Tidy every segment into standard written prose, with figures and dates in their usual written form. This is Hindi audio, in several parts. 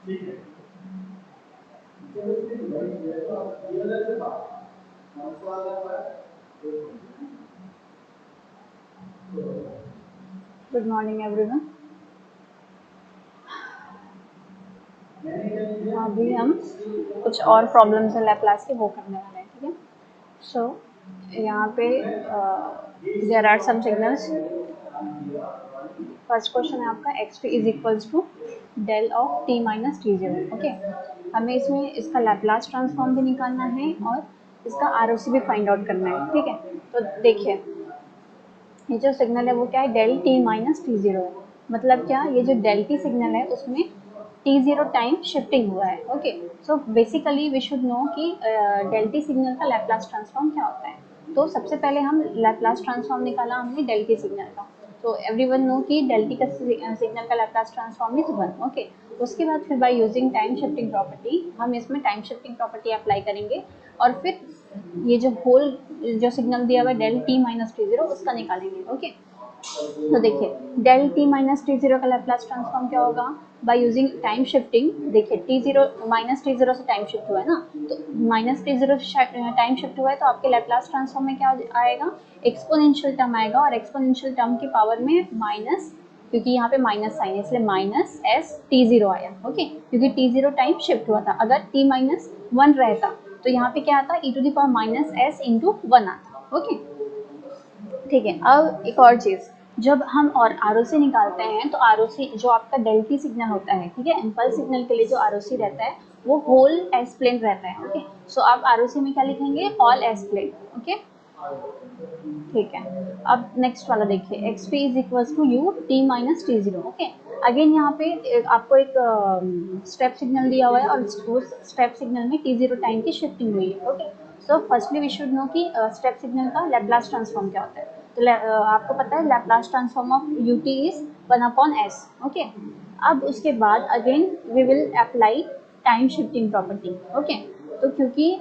Good morning everyone. अभी हम कुछ और प्रॉब्लम्स हैं लैप्लास के, वो करने वाले हैं, ठीक है। सो यहाँ पे there are some signals. First question है आपका x t is equals to del of t minus t zero. Okay, हमें इसमें इसका लैप्लास ट्रांसफॉर्म भी निकालना है और इसका ROC भी फाइंड आउट करना है, ठीक है। तो देखिए ये जो सिग्नल है वो क्या है, del t minus t zero है। मतलब क्या, ये जो डेल t सिग्नल है उसमें t0 टाइम शिफ्टिंग हुआ है। Okay, so basically we should know कि डेल t सिग्नल का लैप्लास ट्रांसफॉर्म क्या होता है। तो सबसे पहले हम लैप्लास ट्रांसफॉर्म निकाला हमने डेल t सिग्नल का। तो एवरीवन नो कि डेल t का सिग्नल का लैप्लास ट्रांसफॉर्म इज 1। ओके, उसके बाद फिर bye using time shifting property हम इसमें टाइम शिफ्टिंग प्रॉपर्टी अप्लाई करेंगे और फिर ये जो होल जो सिग्नल दिया हुआ है del t minus t zero उसका निकालेंगे। ओके, तो देखिए del t minus t zero का लैप्लास ट्रांसफॉर्म क्या होगा बाय यूजिंग टाइम शिफ्टिंग। देखिए t zero minus t zero से टाइम शिफ्ट हुआ है ना, तो minus t zero time shift हुआ है तो आपके लैप्लास ट्रांसफॉर्म में क्या आएगा, एक्सपोनेंशियल टर्म आएगा। और एक्सपोनेंशियल टर्म की पावर में माइनस, क्योंकि यहाँ पे माइनस साइन है इसलिए माइनस एस टी जीरो आया। ओके, क्योंकि टी जीरो टाइम शिफ्ट हुआ था। अगर टी माइनस वन रहता तो यहाँ पे क्या आता, e to the power minus s into one आता। ओके, ठीक है। अब एक और चीज, जब हम और ROC निकालते हैं तो ROC जो आपका डेल t सिग्नल होता है, ठीक है, इम्पल्स सिग्नल के लिए जो ROC रहता है वो होल एस प्लेन रहता है। ओके, सो आप ROC में क्या लिखेंगे, ऑल एस प्लेन। ओके, ठीक है। अब नेक्स्ट वाला देखिए, x p is equal to u t minus t zero. Okay, again यहाँ पे आपको एक स्टेप सिग्नल दिया हुआ है और उस स्टेप सिग्नल में टी जीरो टाइम की शिफ्टिंग हुई है। Okay, so firstly we should know कि स्टेप सिग्नल का लैप्लास ट्रांसफॉर्म क्या होता है। तो आपको पता है Laplace transform of u t is 1/s। Okay, अब उसके बाद again we will apply time shifting property. Okay, तो क्योंकि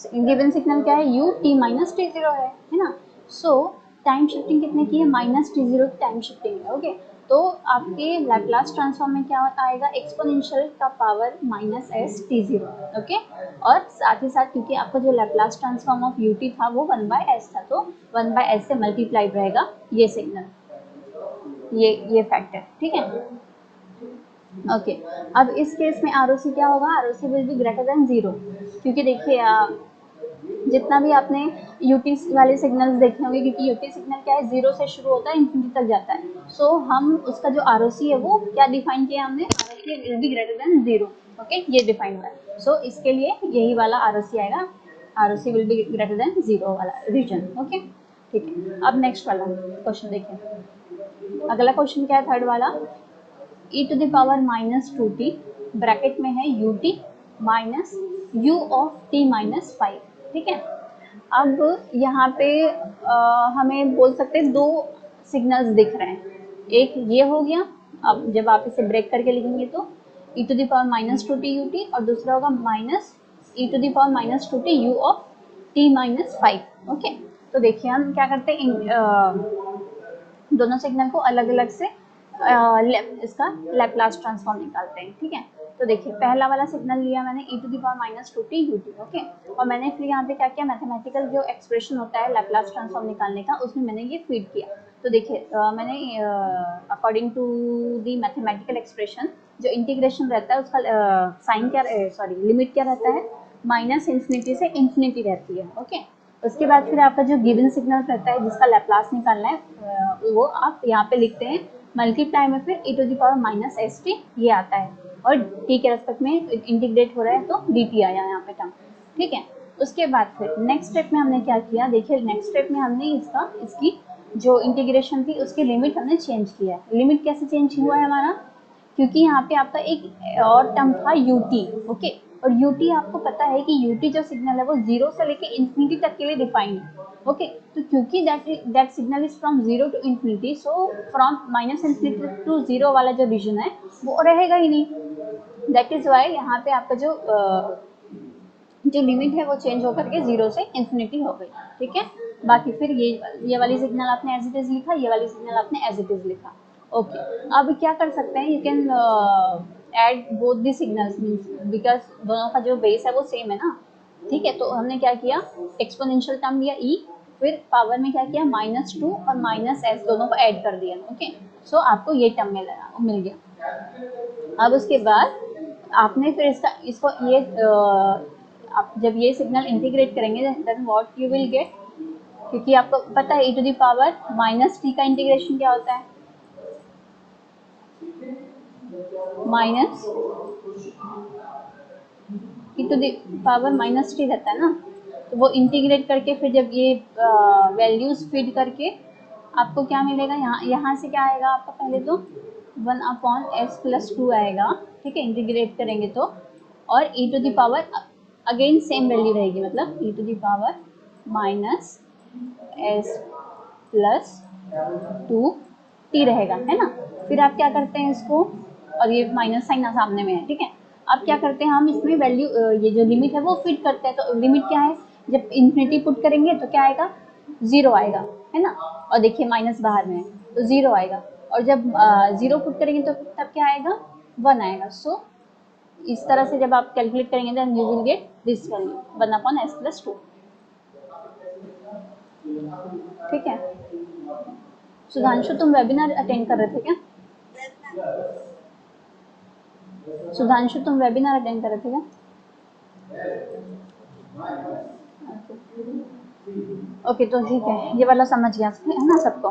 गिवन सिग्नल क्या है, u t minus t zero है ना। सो टाइम शिफ्टिंग कितने की है, माइनस टी जीरो की टाइम शिफ्टिंग है। ओके, तो आपके लैप्लास ट्रांसफॉर्म में क्या आएगा, एक्सपोनेंशियल का power minus s T zero. Okay, और साथ ही साथ क्योंकि आपका जो Laplace transform of u T था वो 1/s था, तो 1/s से मल्टीप्लाइड रहेगा ये सिग्नल, ये फैक्टर, ठीक है। ओके, अब इस केस में ROC क्या होगा, ROC will be greater than zero. क्योंकि देखिए जितना भी आपने यूटी वाले सिग्नल्स देखे होंगे, क्योंकि यूटी सिग्नल क्या है, जीरो से शुरू होता है इन्फिनिटी तक जाता है। सो हम उसका जो ROC है वो क्या डिफाइन किया हमने, ROC will be greater than zero. Okay, ये डिफाइन हुआ है। सो इसके लिए यही वाला ROC आएगा, ROC will be greater than zero वाला रीजन। ओके, ठीक है। अब नेक्स्ट वाला क्वेश्चन देखिए। अगला क्वेश्चन क्या है, थर्ड वाला, e to the power minus two t bracket में है u t minus u of t minus five. ठीक है, अब यहाँ पे हमें बोल सकते हैं दो सिग्नल्स दिख रहे हैं, एक ये हो गया। अब जब आप इसे ब्रेक करके लिखेंगे तो e to the power minus two t u t, और दूसरा होगा minus e to the power minus two t u of t minus five. Okay, तो देखिए हम क्या करते हैं, दोनों सिग्नल को अलग अलग से इसका लैप्लास ट्रांसफॉर्म निकालते हैं। ठीक है, तो देखिए पहला वाला सिग्नल लिया मैंने e to the power minus two t u t. Okay, और मैंने फिर यहाँ पे क्या किया, मैथमेटिकल जो एक्सप्रेशन होता है लैप्लास ट्रांसफॉर्म निकालने का, उसमें मैंने ये फीड किया। तो देखिए मैंने according to the mathematical expression जो इंटीग्रेशन रहता है उसका साइन क्या, सॉरी लिमिट क्या रहता है, माइनस इन्फिनिटी से इन्फिनिटी रहती है। ओके, उसके बाद फिर आपका जो गिवन सिग्नल रहता है जिसका लैप्लास निकालना है वो आप यहाँ पे लिखते हैं, मल्टीप्लाई में फिर e to the power minus s t ये आता है, और t के रेस्पेक्ट में इंटीग्रेट हो रहा है तो dt आया यहाँ पे टर्म। ठीक है, उसके बाद फिर नेक्स्ट स्टेप में हमने क्या किया, देखिए नेक्स्ट स्टेप में हमने इसकी जो इंटीग्रेशन थी उसकी लिमिट हमने चेंज किया है। लिमिट कैसे चेंज हुआ है हमारा, क्योंकि यहाँ पे आपका एक और टर्म था ut। ओके, और ut आपको पता है कि ut जो सिग्नल है वो जीरो से लेके इन्फिनिटी तक के लिए डिफाइंड है। ओके, तो क्योंकि that signal is from zero to infinity, so from minus infinity to zero वाला जो रीजन है वो रहेगा ही नहीं। दैट इज वाई यहाँ पे आपका जो लिमिट है वो चेंज होकर के जीरो से इन्फिनिटी हो गई। ठीक है, बाकी फिर ये वाली सिग्नल आपने एज इट इज लिखा, ये वाली सिग्नल आपने एज इट इज लिखा। ओके, अब क्या कर सकते हैं, you can add both the signals means because दोनों का जो बेस है वो सेम है ना, ठीक है। तो हमने क्या किया, एक्सपोनेंशियल टर्म लिया ई, फिर पावर में क्या किया -2 और -s दोनों को ऐड कर दिया, ओके। सो आपको ये टर्म मिल गया। अब उसके बाद आपने फिर इसको ये आप जब ये सिग्नल इंटीग्रेट करेंगे then what you will get, क्योंकि आपको पता है e⁻t का इंटीग्रेशन क्या होता है, माइनस e⁻t रहता है ना। तो वो इंटीग्रेट करके फिर जब ये वैल्यूज फीड करके आपको क्या मिलेगा, यहाँ से क्या आएगा आपका, पहले तो 1/s+2 आएगा, ठीक है, इंटीग्रेट करेंगे तो, और e⁻ अगेन सेम वैल्यू रहेगी, मतलब e⁻−s+2t रहेगा, है ना। फिर आप क्या करते हैं इसको, और ये माइनस साइन सामने में है, ठीक है। अब क्या करते हैं हम इसमें वैल्यू, ये जो लिमिट है वो फिट करते हैं। तो लिमिट क्या है, जब इन्फिनिटी पुट करेंगे तो क्या आएगा, 0 आएगा, है ना। और देखिए माइनस बाहर में है तो 0 आएगा, और जब 0 पुट करेंगे तो तब क्या आएगा, 1 आएगा। सो इस तरह से जब आप कैलकुलेट करेंगे then you will get this value 1/s+2, ठीक है। सुधांशु तुम वेबिनार अटेंड कर रहे थे क्या? सुधांशु तुम वेबिनार अटेंड कर रहे थे क्या? ओके, तो ठीक है, ये वाला समझ गया है ना सबको।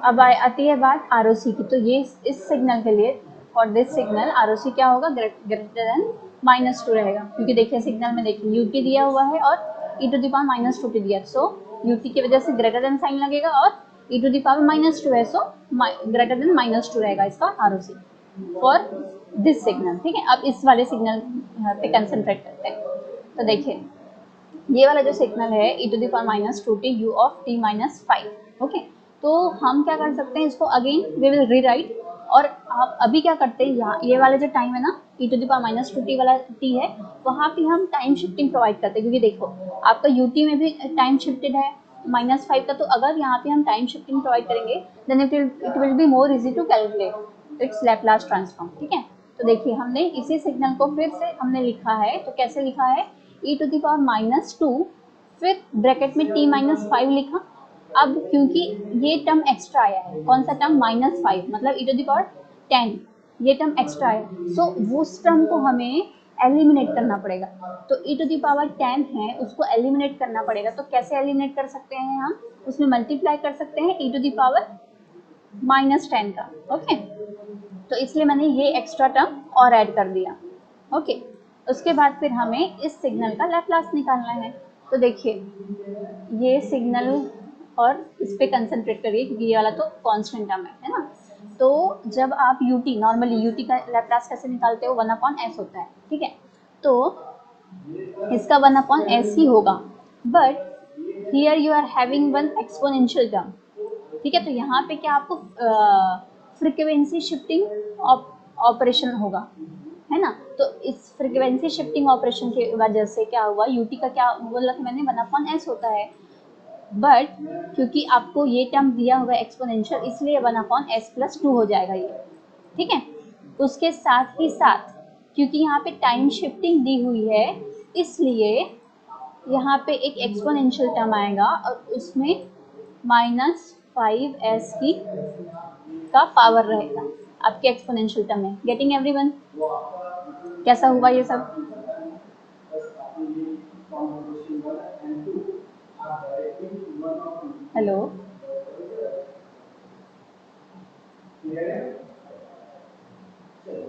अब आती है बात ROC की। तो ये इस सिग्नल के लिए, फॉर दिस सिग्नल ROC क्या होगा, ग्रेटर देन -2 रहेगा, क्योंकि देखिए सिग्नल में देखिए UT दिया हुआ है और e⁻−2t दिया, सो UT की वजह से ग्रेटर देन साइन लगेगा और e⁻−2 है, सो ग्रेटर देन -2 रहेगा इसका ROC फॉर दिस सिग्नल, ठीक है। अब इस वाले सिग्नल पे कंसंट्रेट करते हैं। तो देखिए ये वाला जो सिग्नल है e⁻−2t u(t−5), ओके। तो हम क्या कर सकते हैं, इसको अगेन वी विल रीराइट, और आप अभी क्या करते हैं, यहाँ ये वाला जो टाइम है ना e⁻−2t वाला t है, वहाँ पे हम टाइम शिफ्टिंग प्रोवाइड करते हैं, क्योंकि देखो आपका ut में भी टाइम शिफ्टेड है -5 का। तो अगर यहाँ पे हम टाइम शिफ्टिंग प्रोवाइड करेंगे then it will be more easy to calculate its Laplace transform, ठीक है। तो देखिए हमने इसी सिग्नल को फिर से हमने लिखा है, तो कैसे लिखा है, e⁻−2 फिर ब्रैकेट में t-5 लिखा। अब क्योंकि ये टर्म एक्स्ट्रा आया है, कौन सा टर्म, -5, मतलब e⁻10, ये टर्म एक्स्ट्रा आया, सो उस टर्म को हमें एलिमिनेट करना पड़ेगा। तो e⁻10 है, उसको एलिमिनेट करना पड़ेगा। तो कैसे एलिमिनेट कर सकते हैं हम, उसमें मल्टीप्लाई कर सकते हैं e⁻−10 का, ओके। तो इसलिए मैंने ये एक्स्ट्रा टर्म और ऐड कर दिया, ओके। उसके बाद फिर हमें इस सिग्नल का लैप्लास निकालना है। तो देखिए ये सिग्नल, और इस पे कंसंट्रेट करिए क्योंकि ये वाला तो कांस्टेंट टर्म है ना। तो जब आप UT, नॉर्मली UT का लैप्लास कैसे निकालते हो, 1/s होता है, ठीक है। तो इसका 1/s ही होगा, but here you are having one exponential term, ठीक है। तो यहाँ पे क्या आपको फ्रीक्वेंसी शिफ्टिंग ऑपरेशन होगा, है ना। तो इस फ्रीक्वेंसी शिफ्टिंग ऑपरेशन की वजह से क्या हुआ, UT का क्या बोला था मैंने, 1/s होता है, बट क्योंकि आपको ये टर्म दिया हुआ है एक्सपोनेंशियल, इसलिए 1/s+2 हो जाएगा ये, ठीक है। उसके साथ ही साथ क्योंकि यहाँ पे टाइम शिफ्टिंग दी हुई है, इसलिए यहाँ पे एक एक्सपोनेंशियल टर्म आएगा और उसमें -5s का पावर रहेगा आपके एक्सपोनेंशियल टर्म में। गेटिंग एवरीवन, कैसा हुआ ये सब? हेलो,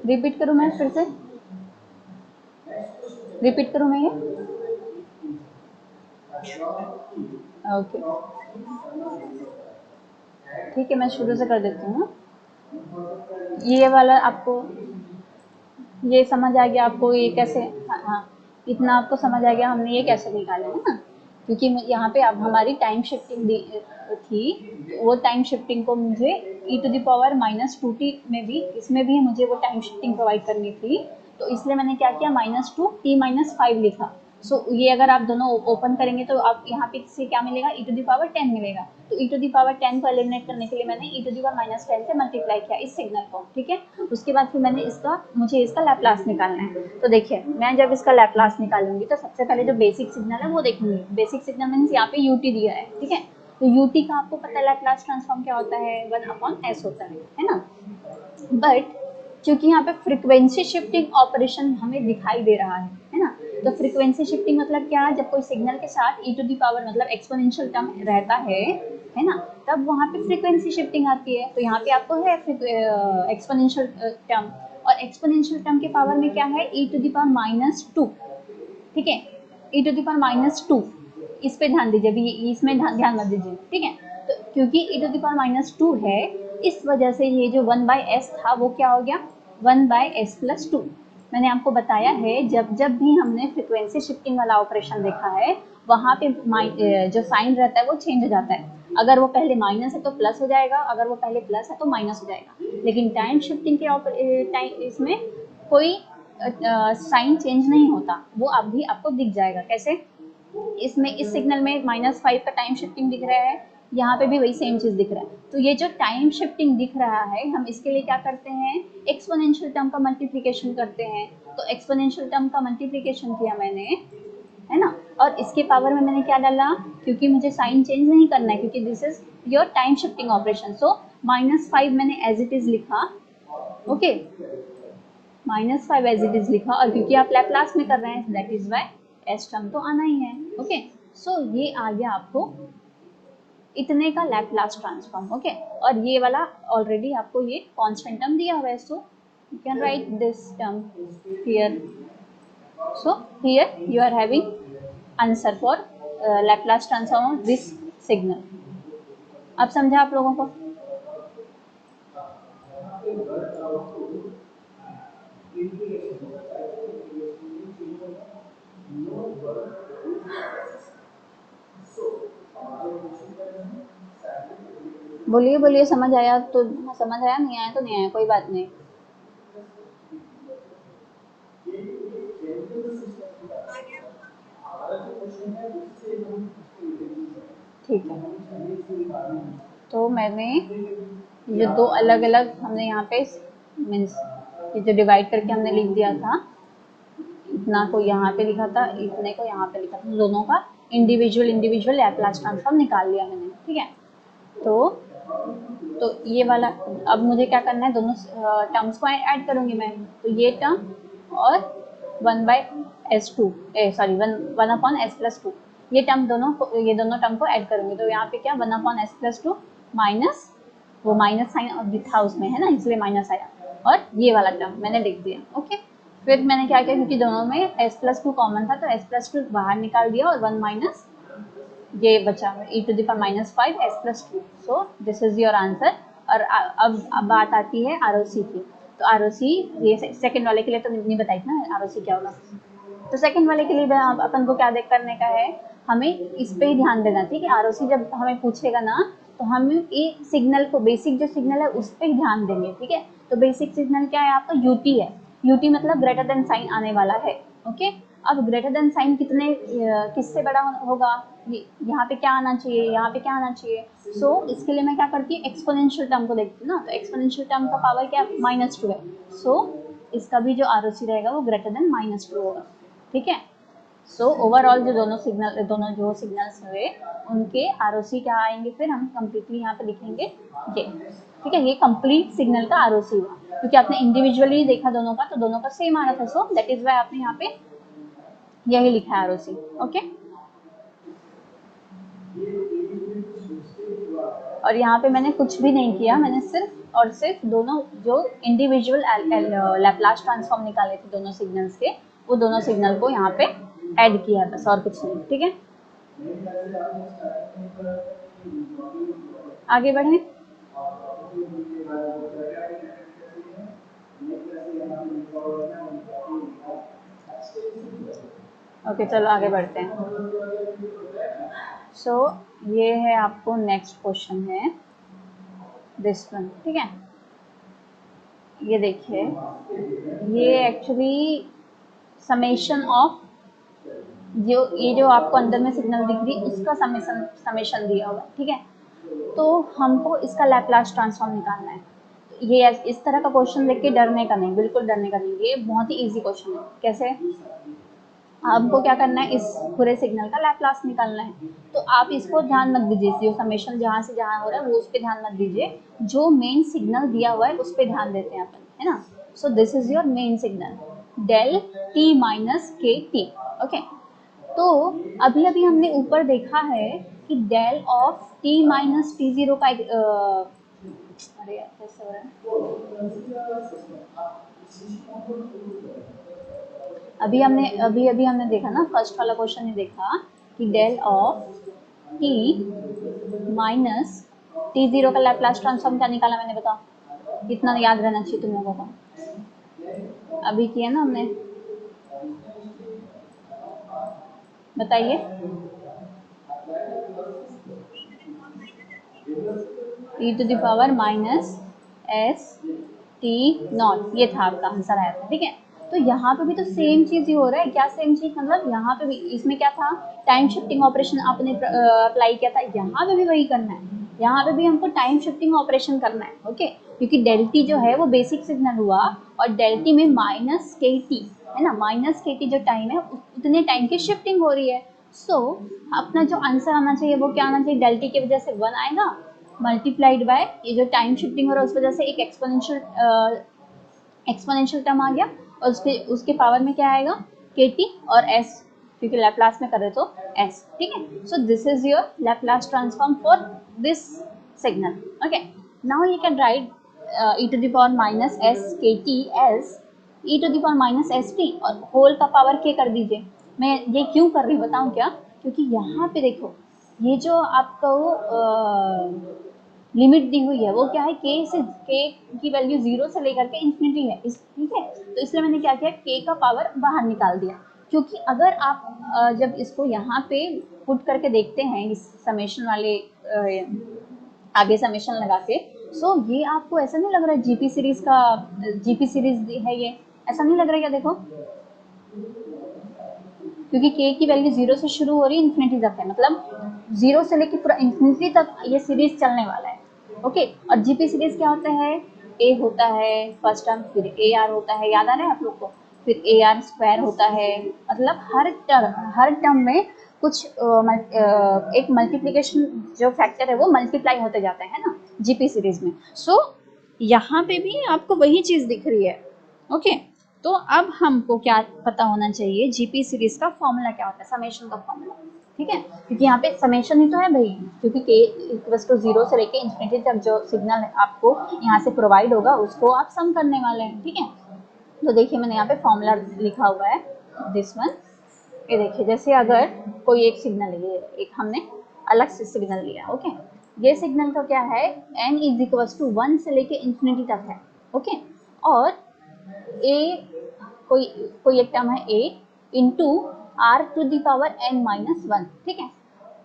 रिपीट करूँ मैं फिर से, रिपीट करूँ मैं ये, ओके ठीक है, मैं शुरू से कर देती हूँ। ये वाला आपको ये समझ आ गया, आपको ये कैसे, हाँ इतना आपको समझ आ गया हमने ये कैसे निकाला है ना, क्योंकि यहाँ पे अब हमारी टाइम शिफ्टिंग थी, वो टाइम शिफ्टिंग को मुझे e⁻−2t में भी, इसमें भी मुझे वो टाइम शिफ्टिंग प्रोवाइड करनी थी। तो इसलिए मैंने क्या किया, -2 t-5 लिखा, सो ये अगर आप दोनों ओपन करेंगे तो आप यहाँ पे से क्या मिलेगा, e टू दी पावर 10 मिलेगा। तो e टू दी पावर 10 को एलिमिनेट करने के लिए मैंने e to the power minus 10 से मल्टीप्लाई किया इस सिग्नल को, ठीक है। उसके बाद फिर मैंने मुझे इसका लैप्लास निकालना है। तो देखिए मैं जब इसका लैप्लास निकालूंगी तो सबसे पहले जो बेसिक सिग्नल है वो देखूंगी। बेसिक सिग्नल मीन्स यहाँ पे ut दिया है, ठीक है। तो ut का आपको पता है लैप्लास ट्रांसफॉर्म क्या होता है, 1/s होता है ना। बट क्योंकि यहाँ पे फ्रीक्वेंसी शिफ्टिंग ऑपरेशन हमें दिखाई दे रहा है ना। तो फ्रीक्वेंसी शिफ्टिंग मतलब क्या है, जब कोई सिग्नल के साथ e टू दी पावर मतलब एक्सपोनेंशियल टर्म रहता है ना, तब वहाँ पे फ्रीक्वेंसी शिफ्टिंग आती है। तो यहाँ पे आपको है एक्सपोनेंशियल टर्म, और एक्सपोनेंशियल टर्म के पावर में क्या है, e टू दी पावर -2, ठीक है। e टू दी पावर -2, इस पे ध्यान दीजिए, अभी इसमें ध्यान मत दीजिए, ठीक है। तो क्योंकि e टू दी पावर -2 है, इस वजह से ये जो 1/s था वो क्या हो गया, 1/s+2। मैंने आपको बताया है जब जब भी हमने फ्रीक्वेंसी शिफ्टिंग वाला ऑपरेशन देखा है, वहाँ पे जो साइन रहता है वो चेंज हो जाता है। अगर वो पहले माइनस है तो प्लस हो जाएगा, अगर वो पहले प्लस है तो माइनस हो जाएगा। लेकिन टाइम शिफ्टिंग के टाइम इसमें कोई साइन चेंज नहीं होता, वो अभी आपको दिख जाएगा। कैसे, इसमें इस सिग्नल में -5 का टाइम शिफ्टिंग दिख रहा है, यहाँ पे भी वही सेम चीज दिख रहा है। तो ये जो टाइम शिफ्टिंग दिख रहा है, हम इसके लिए क्या करते हैं, एक्सपोनेंशियल टर्म का मल्टीप्लिकेशन करते हैं। तो एक्सपोनेंशियल टर्म का मल्टीप्लिकेशन किया मैंने, है ना, और इसके पावर में मैंने क्या डाला, क्योंकि मुझे साइन चेंज नहीं करना है, क्योंकि this is your time shifting operation. So -5 मैंने एज इट इज लिखा, ओके, -5 एज इट इज लिखा, और क्योंकि आप लैप्लास में कर रहे हैं that is Y S term तो आना ही है, ओके। सो ये आ गया आपको इतने का लैप्लास ट्रांसफॉर्म, ओके। और ये वाला ऑलरेडी आपको ये कांस्टेंट टर्म दिया हुआ है, so you can write this term here. So here you are having answer for Laplace transform of this signal. अब समझा आप लोगों को? बोलिए बोलिए, समझ आया तो समझ आया, नहीं आया तो नहीं आया, कोई बात नहीं। ठीक है, तो मैंने ये दो अलग अलग हमने यहाँ पे मीन्स ये जो डिवाइड करके हमने लिख दिया था, इतना को यहाँ पे लिखा था, इतने को यहाँ पे लिखा था, दोनों का इंडिविजुअल लैप्लास ट्रांसफॉर्म निकाल लिया मैंने, ठीक है। तो ये वाला, अब मुझे क्या करना है, दोनों टर्म्स को ऐड करूंगी मैं। तो ये टर्म और 1/s2 सॉरी 1/s+2, ये टर्म दोनों को, ये दोनों टर्म को ऐड करूंगी। तो यहाँ पे क्या 1/s+2 माइनस वो माइनस साइन दिखा उसमें, है ना, इसलिए माइनस आया, और ये वाला टर्म मैंने लिख दिया, ओके। फिर मैंने क्या किया, क्योंकि दोनों में s+2 कॉमन था, तो s+2 बाहर निकाल दिया, और 1 माइनस ये बचा e to the power -5 s+2। So this is your answer. और अब बात आती है आरओसी की। तो आरओसी ये सेकंड वाले के लिए तो नहीं बताई ना आरओसी क्या होगा। तो सेकंड वाले के लिए अपन को क्या देख करने का है, हमें इस पे ही ध्यान देना, ठीक है। आरओसी जब हमें पूछेगा ना, तो हम एक सिग्नल को, बेसिक जो सिग्नल है उस पर ही ध्यान देंगे, ठीक है। तो बेसिक सिग्नल क्या है आपका, यूटी है। यूटी मतलब ग्रेटर देन साइन आने वाला है, ओके। अब ग्रेटर देन साइन किससे बड़ा होगा, यहाँ पे क्या आना चाहिए, यहाँ पे क्या आना चाहिए। सो इसके लिए मैं क्या करती हूँ, एक्सपोनेंशियल टर्म को देखती हूँ ना। तो एक्सपोनेंशियल टर्म का पावर क्या, -2 है। सो इसका भी जो आरओसी रहेगा वो ग्रेटर देन -2 होगा, ठीक है। सो ओवरऑल जो दोनों जो सिग्नल्स हुए उनके आरओसी क्या आएंगे, फिर हम कंप्लीटली यहाँ पे लिखेंगे ये, ठीक है। ये कंप्लीट सिग्नल का आरओसी हुआ, क्योंकि आपने इंडिविजुअली देखा दोनों का, तो दोनों का सेम आ रहा था। सो दैट इज वाई आपने यहाँ पे यही लिखा है आरओसी, ओके। और यहाँ पे मैंने कुछ भी नहीं किया, मैंने सिर्फ और सिर्फ दोनों जो इंडिविजुअल लैप्लास ट्रांसफॉर्म निकाले थे दोनों सिग्नल्स के, वो दोनों सिग्नल को यहाँ पे ऐड किया, बस और कुछ नहीं, ठीक है। आगे बढ़े। ओके चलो आगे बढ़ते हैं। सो ये है आपको नेक्स्ट क्वेश्चन है दिस वन, ठीक है। ये देखिए, ये एक्चुअली समेशन ऑफ जो ये जो आपको अंदर में सिग्नल दिख रही उसका समेशन दिया हुआ है, ठीक है। तो हमको इसका लैप्लास ट्रांसफॉर्म निकालना है। ये इस तरह का क्वेश्चन देख के डरने का नहीं, बिल्कुल डरने का नहीं, ये बहुत ही इजी क्वेश्चन है। कैसे? हमको क्या करना है, इस पूरे सिग्नल का लैप्लास निकालना है। तो आप इसको ध्यान मत दीजिए, जो समेशन जहाँ से जहाँ हो रहा है वो उस पर ध्यान मत दीजिए, जो मेन सिग्नल दिया हुआ है उस पर ध्यान देते हैं अपन, है ना। So this is your main signal del t minus k t. Okay, तो अभी अभी हमने ऊपर देखा है कि del of t minus t zero का अरे यार कैसे हो रहा है, अभी हमने देखा ना, फर्स्ट वाला क्वेश्चन ही देखा कि del of t minus t zero का लैप्लास ट्रांसफॉर्म क्या निकाला मैंने, बताओ। कितना याद रहना चाहिए तुम लोगों को, अभी किया ना हमने, बताइए। e to the power minus s t naught, ये था आपका आंसर आया था, ठीक है। तो यहाँ पे भी तो सेम चीज ही हो रहा है। क्या सेम चीज मतलब, यहाँ पे भी इसमें क्या था, टाइम शिफ्टिंग ऑपरेशन आपने अप्लाई किया था, यहाँ पे भी वही करना है। यहाँ पे भी हमको टाइम शिफ्टिंग ऑपरेशन करना है, ओके। क्योंकि डेल टी जो है वो बेसिक सिग्नल हुआ, और डेल टी में माइनस के टी है ना, माइनस के टी जो टाइम है उतने टाइम की शिफ्टिंग हो रही है। सो अपना जो आंसर आना चाहिए वो क्या आना चाहिए, डेल टी की वजह से 1 आएगा, मल्टीप्लाइड बाय ये जो टाइम शिफ्टिंग हो रहा है उस वजह से एक एक्सपोनेंशियल टर्म आ गया, और उसके पावर में क्या आएगा, के टी और एस, क्योंकि लैप्लास में कर रहे तो एस, ठीक है। So this is your Laplace transform for this signal, okay. Now you can write e to the power minus s के T s e to the power minus s T, और होल का पावर के कर दीजिए। मैं ये क्यों कर रही हूँ बताऊँ क्या, क्योंकि यहाँ पे देखो ये जो आपको लिमिट दी हुई है वो क्या है, के की वैल्यू 0 से लेकर के इंफिनिटी है, ठीक है। तो इसलिए मैंने क्या किया, के का पावर बाहर निकाल दिया। क्योंकि अगर आप जब इसको यहाँ पे पुट करके देखते हैं इस समेशन वाले आगे समेशन लगा के, सो ये आपको ऐसा नहीं लग रहा है जीपी सीरीज का, जीपी सीरीज है ये, ऐसा नहीं लग रहा है क्या, देखो। क्योंकि के की वैल्यू 0 से शुरू हो रही है, इन्फिनिटी तक है, मतलब 0 से लेके पूरा इन्फिनिटी तक ये सीरीज चलने वाला है, ओके। और जीपी सीरीज क्या होता है, ए होता है फर्स्ट टर्म, फिर ए आर होता है, याद आ रहा है आप लोग को, फिर ए आर स्क्वायर होता है, मतलब हर टर्म में कुछ एक मल्टीप्लिकेशन जो फैक्टर है वो मल्टीप्लाई होते जाता है ना जीपी सीरीज में। सो यहाँ पे भी आपको वही चीज दिख रही है, ओके। तो अब हमको क्या पता होना चाहिए, जीपी सीरीज का फॉर्मूला क्या होता है, समेशन का फॉर्मूला, ठीक है। क्योंकि यहाँ पे समेशन ही तो है भाई, क्योंकि के इक्वल्स टू 0 से लेके इंफिनिटी तक जो सिग्नल आपको यहाँ से प्रोवाइड होगा उसको आप सम करने वाले हैं, ठीक है। तो देखिए मैंने यहाँ पे फॉर्मूला लिखा हुआ है, दिस वन। ये देखिए, जैसे अगर कोई एक सिग्नल है, एक हमने अलग से सिग्नल लिया, ओके। ये सिग्नल का क्या है, n इज इक्वल्स टू 1 से लेके इंफिनिटी तक है, ओके। और ए कोई कोई एक टर्म है a into r to the power n minus 1, ठीक है।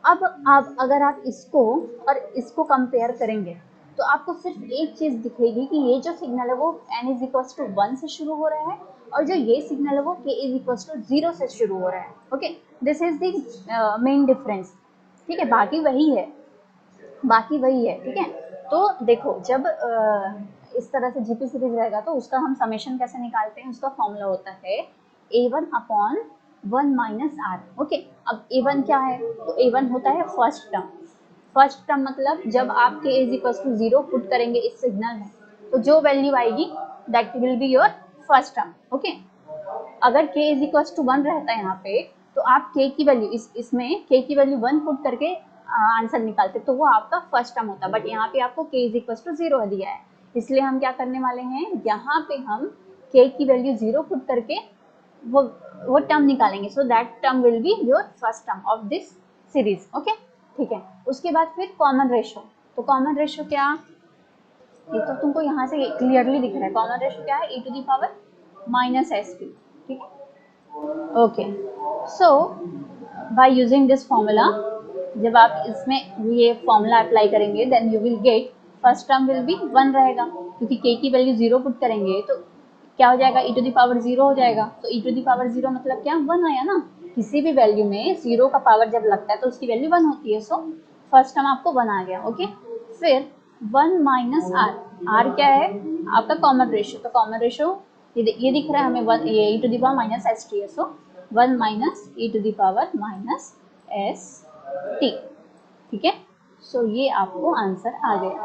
अब आप अगर आप इसको और इसको कंपेयर करेंगे तो आपको सिर्फ एक चीज दिखेगी कि ये जो सिग्नल है वो n इज इक्वल टू 1 से शुरू हो रहा है, और जो ये सिग्नल है वो k इज इक्वल टू 0 से शुरू हो रहा है, okay. This is the main difference, ठीक है। बाकी वही है, ठीक है। तो देखो जब इस तरह से जीपी सीरीज रहेगा तो उसका हम समेशन कैसे निकालते हैं, उसका फॉर्मूला होता है a1 upon 1 minus are, okay. अब a1 क्या है, तो a1 होता है फर्स्ट टर्म मतलब जब आप k is equal to 0 put करेंगे इस सिग्नल में, तो जो वैल्यू आएगी that will be your first term, okay. अगर k इज इक्वल टू 1 रहता है यहाँ पे, तो आप k की वैल्यू इसमें k की वैल्यू 1 पुट करके आंसर निकालते, तो वो आपका फर्स्ट टर्म होता। बट यहाँ पे आपको k इज इक्वल टू 0 दिया है, इसलिए हम क्या करने वाले हैं, यहाँ पे हम k की वैल्यू 0 पुट करके वो टर्म निकालेंगे। So that term will be your first term of this series, okay, ठीक है। उसके बाद फिर कॉमन रेशो, तो कॉमन रेशो क्या, ये तो तुमको यहाँ से क्लियरली दिख रहा है, कॉमन रेशो क्या है, e to the power minus s p, ठीक है, okay. So by using this formula, जब आप इसमें ये फॉर्मूला अप्लाई करेंगे then you will get first term will be 1 रहेगा, क्योंकि k की वैल्यू 0 पुट करेंगे तो क्या हो जाएगा, e टू द पावर 0 हो जाएगा। तो e टू द पावर 0 मतलब क्या, 1 आया ना, किसी भी वैल्यू में 0 का पावर जब लगता है तो उसकी वैल्यू 1 होती है। सो फर्स्ट टर्म आपको 1 आ गया। ओके, फिर 1 माइनस आर, आर क्या है आपका कॉमन रेशियो, तो कॉमन रेशियो ये दिख रहा है हमें 1 ये e to the power minus s t है। So 1 minus e to the power minus s t. ठीक है, सो ये आपको आंसर आ गया।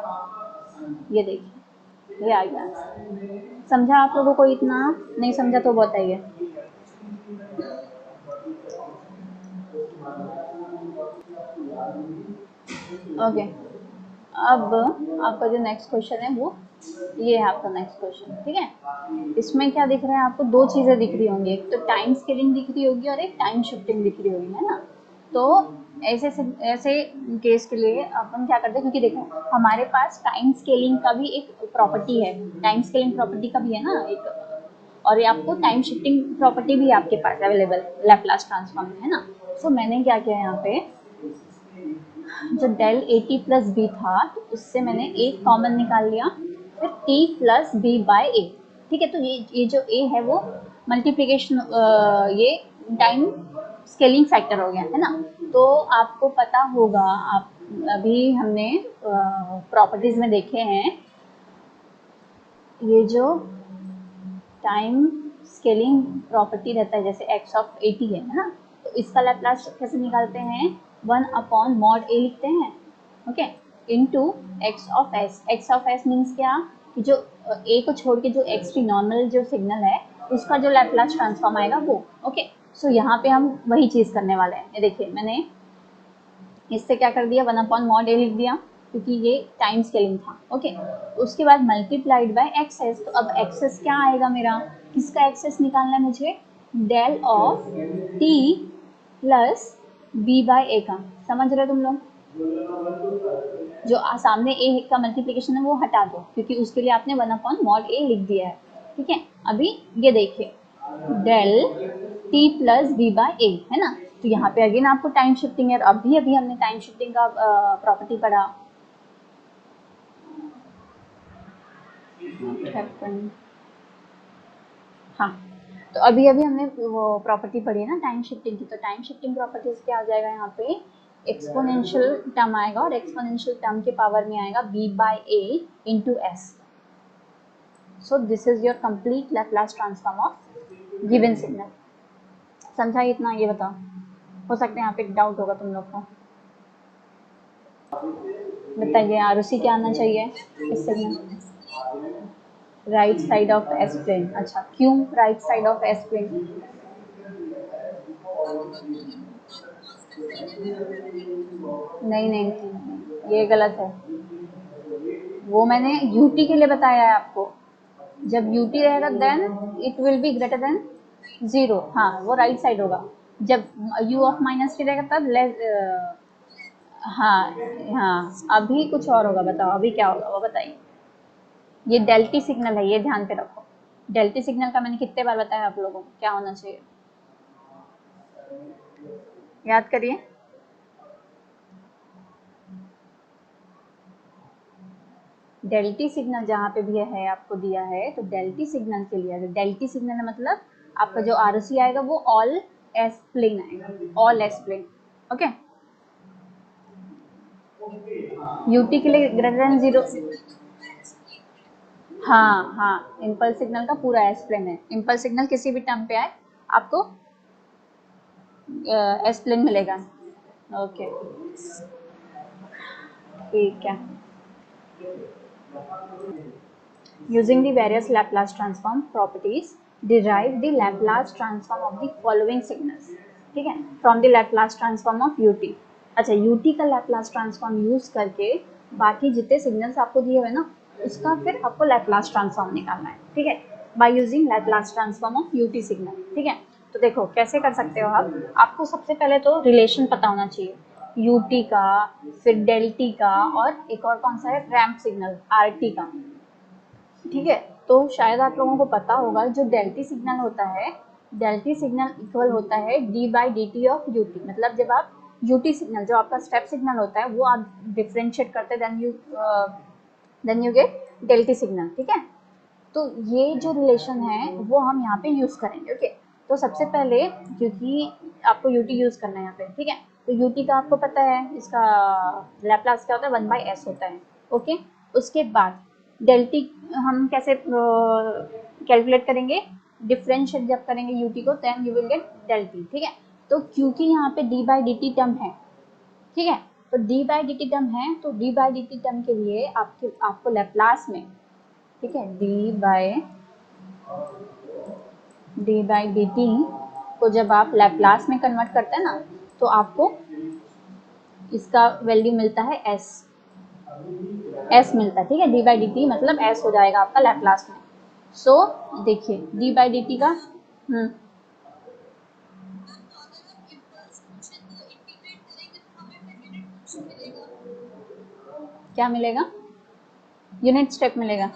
ये देखिए ये आ गया आंसर। समझा आप लोगों को? इतना नहीं समझा तो बताइए। ओके, अब आपका जो नेक्स्ट क्वेश्चन है वो ये है आपका नेक्स्ट क्वेश्चन। ठीक है, इसमें क्या दिख रहा है आपको? दो चीजें दिख रही होंगी, एक तो टाइम स्केलिंग दिख रही होगी और एक टाइम शिफ्टिंग दिख रही होगी, है ना। तो ऐसे केस के लिए अपन क्या करते हैं, क्योंकि देखो हमारे पास टाइम स्केलिंग का भी एक प्रॉपर्टी है, टाइम स्केलिंग प्रॉपर्टी का भी है ना एक, और ये आपको टाइम शिफ्टिंग प्रॉपर्टी भी आपके पास अवेलेबल लैप्लास ट्रांसफॉर्म में, है ना। सो मैंने क्या किया यहाँ पे, जो del a t plus b था तो उससे मैंने ए कॉमन निकाल लिया, फिर t plus b by a. ठीक है, तो ये जो ए है वो मल्टीप्लीकेशन, ये टाइम स्केलिंग फैक्टर हो गया, है ना। तो आपको पता होगा, आप अभी हमने प्रॉपर्टीज में देखे हैं, ये जो टाइम स्केलिंग प्रॉपर्टी रहता है जैसे एक्स ऑफ ए टी है ना, तो इसका लैप्लास कैसे निकालते हैं? 1 अपॉन मॉड ए लिखते हैं, okay, into x of S. X of S means क्या कि जो ए को छोड़ के जो एक्स की नॉर्मल जो सिग्नल है उसका जो लैप्लास ट्रांसफॉर्म आएगा वो। ओके, सो यहाँ पे हम वही चीज़ करने वाले हैं। ये देखिए मैंने इससे क्या कर दिया, 1 अपॉन मॉड ए लिख दिया क्योंकि ये टाइम स्केलिंग था। ओके, उसके बाद मल्टीप्लाइड बाय एक्सेस, तो अब एक्सेस क्या आएगा मेरा, किसका एक्सेस निकालना है मुझे? Del of t plus b by a का। समझ रहे हो तुम लोग? जो सामने ए का मल्टीप्लिकेशन है वो हटा दो क्योंकि उसके लिए आपने 1 अपॉन मॉड ए लिख दिया है। ठीक है, अभी ये देखिए del t plus b by a, है ना। तो यहाँ पे अगेन आपको टाइम शिफ्टिंग है, अभी हमने टाइम शिफ्टिंग का प्रॉपर्टी पढ़ा। हाँ, तो अभी हमने वो प्रॉपर्टी पढ़ी है ना टाइम शिफ्टिंग की, तो टाइम शिफ्टिंग प्रॉपर्टीज क्या आ जाएगा यहाँ पे, एक्सपोनेंशियल टर्म आएगा और एक्सपोनेंशियल टर्म के पावर में आएगा b by a into s. So this is your complete Laplace transform of given signal. समझा इतना? ये बताओ, हो सकता है यहाँ पे डाउट होगा तुम लोग को। बताइए आरुषि क्या आना चाहिए इस signal? Right side of s plane. अच्छा, क्यों right side of s plane? नहीं नहीं नहीं, ये गलत है। वो मैंने यूटी के लिए बताया है आपको। जब यूटी रहेगा then it will be greater than 0। हाँ, वो राइट साइड होगा। जब यू ऑफ माइनस टी रहेगा तब लेस। हाँ हाँ, अभी कुछ और होगा। बताओ अभी क्या होगा वो बताइए। ये डेल्टी सिग्नल है, ये ध्यान पे रखो। डेल्टी सिग्नल का मैंने कितने बार बताया आप लोगों को क्या होना चाहिए, याद करिए। डेल्टी सिग्नल जहाँ पे भी है आपको दिया है, तो डेल्टी सिग्नल के लिए, डेल्टी सिग्नल मतलब आपका जो आरसी आएगा वो ऑल एस प्लेन आएगा, all s plane. Okay, u t के लिए ग्रेटर देन 0। हाँ हाँ, इम्पल्स सिग्नल का पूरा एस प्लेन है। इम्पल्स सिग्नल किसी भी टर्म पे आए आपको एस प्लेन मिलेगा। ओके, ठीक है। Using the various Laplace transform properties, derive the Laplace transform of the following signals. ठीक है, from the Laplace transform of ut। अच्छा, ut का Laplace transform यूज करके बाकी जितने सिग्नल्स आपको दिए हुए ना उसका फिर आपको Laplace transform निकालना है। ठीक है, by using Laplace transform of ut signal. ठीक है, तो देखो कैसे कर सकते हो आप। आपको सबसे पहले तो रिलेशन पता होना चाहिए ut का, फिर डेल्टी का, और एक और कौन सा है, रैम्प सिग्नल rt का। ठीक है, तो शायद आप लोगों को पता होगा जो डेल्टी सिग्नल होता है, डेल्टी सिग्नल इक्वल होता है D by d T of u T. मतलब जब आप यूटी सिग्नल जो आपका स्टेप सिग्नल होता है वो आप डिफ्रेंशिएट करते देन यू गेट डेल्टी सिग्नल। ठीक है, तो ये जो रिलेशन है वो हम यहाँ पे यूज करेंगे। ओके, तो सबसे पहले क्योंकि आपको यूटी यूज करना है यहाँ पे, ठीक है। तो यूटी का आपको पता है, इसका लैप्लास क्या होता है, 1/s होता है, ओके। उसके बाद डेल टी हम कैसे कैलकुलेट करेंगे, डिफरेंशिएट जब करेंगे यूटी को, then you will get del t, ठीक है। तो क्योंकि यहाँ पे d by d t term है, ठीक है, तो d by d t term है, तो d by d t term के लिए आपको लैप्लास में, ठीक है, डी बाई डी टी को जब आप लैप्लास में कन्वर्ट करते हैं ना, तो आपको इसका वैल्यू मिलता है एस मिलता है, ठीक है। डी बाई डी टी मतलब एस हो जाएगा आपका लैप्लास में। सो देखिए डी बाई डी टी का क्या मिलेगा, यूनिट स्टेप मिलेगा।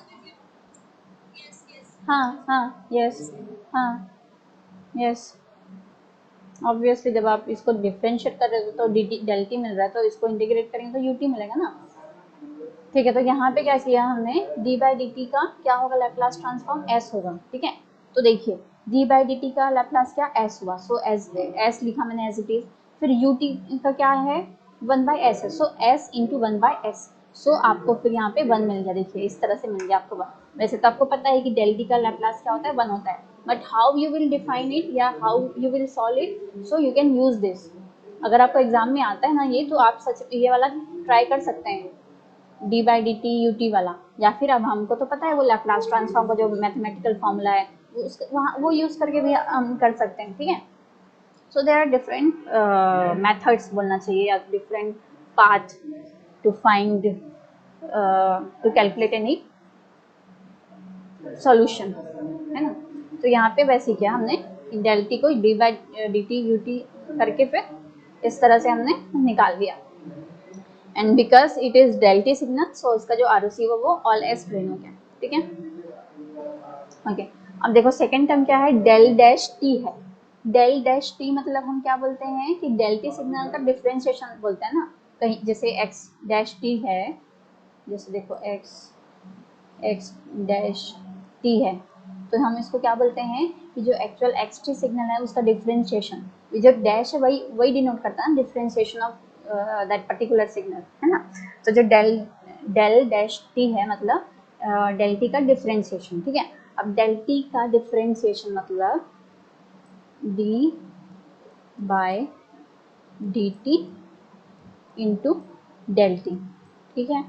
हाँ हाँ यस, हाँ यस, ऑब्वियसली जब आप इसको डिफरेंशिएट कर रहे हो तो डी टी डेल टी मिल रहा है, तो इसको इंटीग्रेट करेंगे तो यूटी मिलेगा ना, ठीक है। तो यहाँ पे क्या किया हमने, डी बाई डी टी का क्या होगा लैप्लास ट्रांसफॉर्म, एस होगा, ठीक है। तो देखिए डी बाई डी टी का लैप्लास क्या, एस हुआ, सो एस लिखा मैंने एज इट इज। फिर यू टी का क्या है, 1/s है, सो एस इंटू 1/s, सो आपको फिर यहाँ पे 1 मिल गया, देखिए इस तरह से मिल गया आपको 1। वैसे तो आपको पता है कि डेल टी का लैप्लास क्या होता है, 1 होता है, but how you will define it या how you will solve it, so you can use this. अगर आपको एग्जाम में आता है ना ये, तो आप सच ये वाला ट्राई कर सकते हैं, D by d t u T वाला, या फिर अब हमको तो पता है वो लैप्लास ट्रांसफॉर्म का जो मैथमेटिकल फॉर्मूला है वहाँ वो यूज़ करके भी हम कर सकते हैं, ठीक है। So there are different methods बोलना चाहिए, या different path to find to calculate any solution, है ना। तो यहाँ पे वैसे किया हमने, डेल टी को d by d t u t करके फिर इस तरह से हमने निकाल दिया, and because it is del t signal, so उसका जो आर ओ सी वो ऑल एस प्लेन हो गया, ठीक है, ओके। अब देखो सेकेंड टर्म क्या है, डेल डैश टी है। डेल डैश टी मतलब हम क्या बोलते हैं कि डेल टी सिग्नल का डिफरेंशिएशन बोलते हैं ना, कहीं जैसे एक्स डैश टी है, जैसे देखो एक्स डैश टी है, तो हम इसको क्या बोलते हैं कि जो एक्चुअल एक्स टी सिग्नल है उसका डिफरेंशिएशन, जो डैश है वही वही डिनोट करता है differentiation of that particular signal, है ना। तो जो डेल डैश टी है मतलब डेल टी का डिफरेंशिएशन, ठीक है। अब डेल टी का डिफरेंशिएशन मतलब d by d t into del t, ठीक है।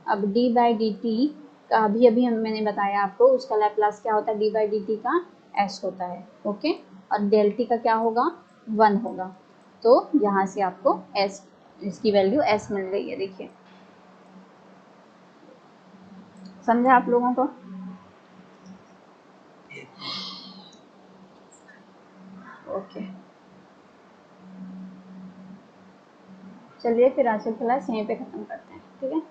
अब डी बाई डी टी का अभी मैंने बताया आपको, उसका लैप्लास क्या होता है, डी बाई डी टी का एस होता है, ओके। और डेल टी का क्या होगा, 1 होगा। तो यहाँ से आपको एस, इसकी वैल्यू एस मिल गई है, देखिए समझा आप लोगों को, ओके। चलिए फिर आज की क्लास यहीं पे ख़त्म करते हैं, ठीक है।